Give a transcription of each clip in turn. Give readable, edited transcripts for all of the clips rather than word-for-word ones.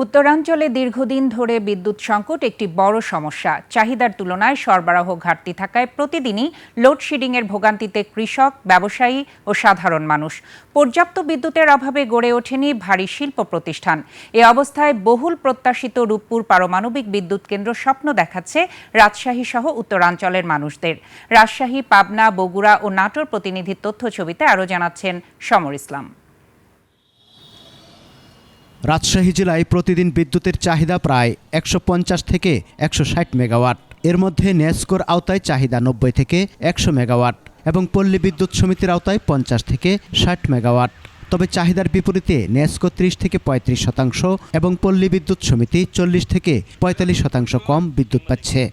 উত্তরাঞ্চলে দীর্ঘদিন ধরে বিদ্যুৎ সংকট একটি বড় সমস্যা। চাহিদার তুলনায় সরবরাহ ঘাটতি থাকায় প্রতিদিনই লোডশেডিংয়ের ভোগান্তিতে কৃষক, ব্যবসায়ী ও সাধারণ মানুষ। পর্যাপ্ত বিদ্যুতের অভাবে গড়ে ওঠেনি ভারী শিল্প প্রতিষ্ঠান। এ অবস্থায় বহুল প্রত্যাশিত রূপপুর পারমাণবিক বিদ্যুৎ কেন্দ্র স্বপ্ন দেখাচ্ছে রাজশাহী সহ উত্তরাঞ্চলের মানুষদের। রাজশাহী, পাবনা, বগুড়া ও নাটোর প্রতিনিধির তথ্য ছবিতে আরও জানাচ্ছেন সমর ইসলাম। রাজশাহী জেলায় প্রতিদিন বিদ্যুতের চাহিদা প্রায় ১৫০ থেকে ১৬০ মেগাওয়াট। এর মধ্যে নেসকোর আওতায় চাহিদা ৯০ থেকে ১০০ মেগাওয়াট এবং পল্লী বিদ্যুৎ সমিতির আওতায় ৫০ থেকে ৬০ মেগাওয়াট। তবে চাহিদার বিপরীতে নেসকো ৩০ থেকে ৩৫% এবং পল্লী বিদ্যুৎ সমিতি ৪০ থেকে ৪৫% কম বিদ্যুৎ পাচ্ছে।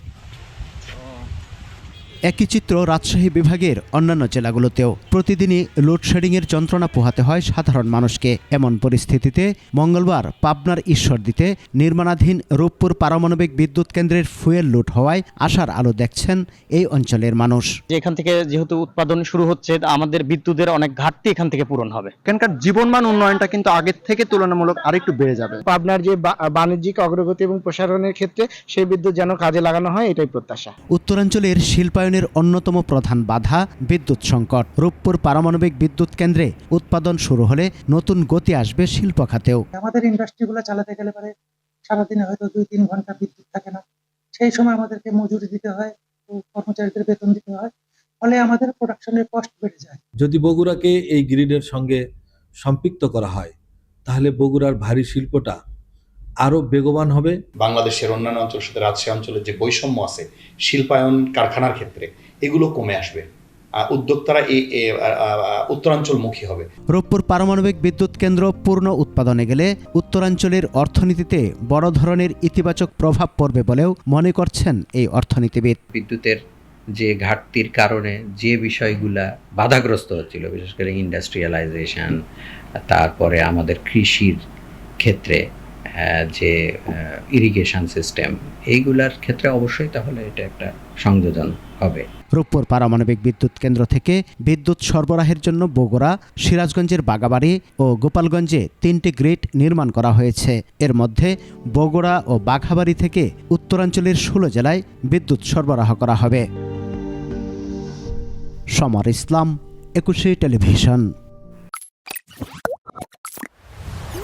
একই চিত্র রাজশাহী বিভাগের অন্যান্য জেলাগুলোতেও। প্রতিদিনই লোডশেডিংয়ের যন্ত্রণা পোহাতে হয় সাধারণ মানুষকে। এমন পরিস্থিতিতে মঙ্গলবার পাবনার ঈশ্বরদীতে নির্মাণাধীন রূপপুর পারমাণবিক বিদ্যুৎ কেন্দ্রের ফুয়েল লুট হওয়ায় আশার আলো দেখছেন এই অঞ্চলের মানুষ। এখান থেকে যেহেতু উৎপাদন শুরু হচ্ছে, আমাদের বিদ্যুতের অনেক ঘাটতি এখান থেকে পূরণ হবে। এখানকার জীবনমান উন্নয়নটা কিন্তু আগের থেকে তুলনামূলক আরেকটু বেড়ে যাবে। পাবনার যে বাণিজ্যিক অগ্রগতি এবং প্রসারণের ক্ষেত্রে সেই বিদ্যুৎ যেন কাজে লাগানো হয়, এটাই প্রত্যাশা। উত্তরাঞ্চলের শিল্পায়নের অন্যতম প্রধান বাধা বিদ্যুৎ সংকট। রূপপুর পারমাণবিক বিদ্যুৎ কেন্দ্রে উৎপাদন শুরু হলে নতুন গতি আসবে শিল্প খাতেও। আমাদের ইন্ডাস্ট্রিগুলো চালাতে গেলে পরে সারাদিনে হয়তো ২-৩ ঘন্টা বিদ্যুৎ থাকে না। সেই সময় আমাদেরকে মজুরি দিতে হয়, কর্মচারীদের বেতন দিতে হয়, ফলে আমাদের প্রোডাকশনের কস্ট বেড়ে যায়। যদি বগুড়াকে এই গ্রিডের সঙ্গে সম্পৃক্ত করা হয়, তাহলে বগুড়ার ভারী শিল্পটা আরো বেগবান হবে। বাংলাদেশের অন্যান্য অঞ্চলের সাথে রাজশাহী অঞ্চলের যে বৈষম্য আছে শিল্পায়ন কারখানার ক্ষেত্রে, এগুলো কমে আসবে। উদ্যোক্তারা এই উত্তরাঞ্চলমুখী হবে। রূপপুর পারমাণবিক বিদ্যুৎ কেন্দ্র পূর্ণ উৎপাদনে গেলে উত্তরাঞ্চলের অর্থনীতিতে বড় ধরনের ইতিবাচক প্রভাব পড়বে বলেও মনে করছেন এই অর্থনীতিবিদ। বিদ্যুতের যে ঘাটতির কারণে যে বিষয়গুলা বাধাগ্রস্ত হচ্ছিল, বিশেষ করে ইন্ডাস্ট্রিয়ালাইজেশন, তারপরে আমাদের কৃষির ক্ষেত্রে যে ইরিগেশন সিস্টেম, এইগুলার ক্ষেত্রে অবশ্যই তাহলে এটা একটা সংযোজন হবে। রূপপুর পারমাণবিক বিদ্যুৎ কেন্দ্র থেকে বিদ্যুৎ সরবরাহের জন্য বগুড়া, সিরাজগঞ্জের বাগাবাড়ি ও গোপালগঞ্জে ৩টি গ্রিড নির্মাণ করা হয়েছে। এর মধ্যে বগুড়া ও বাঘাবাড়ি থেকে উত্তরাঞ্চলের ১৬ জেলায় বিদ্যুৎ সরবরাহ করা হবে। সমর ইসলাম, ২১ টেলিভিশন।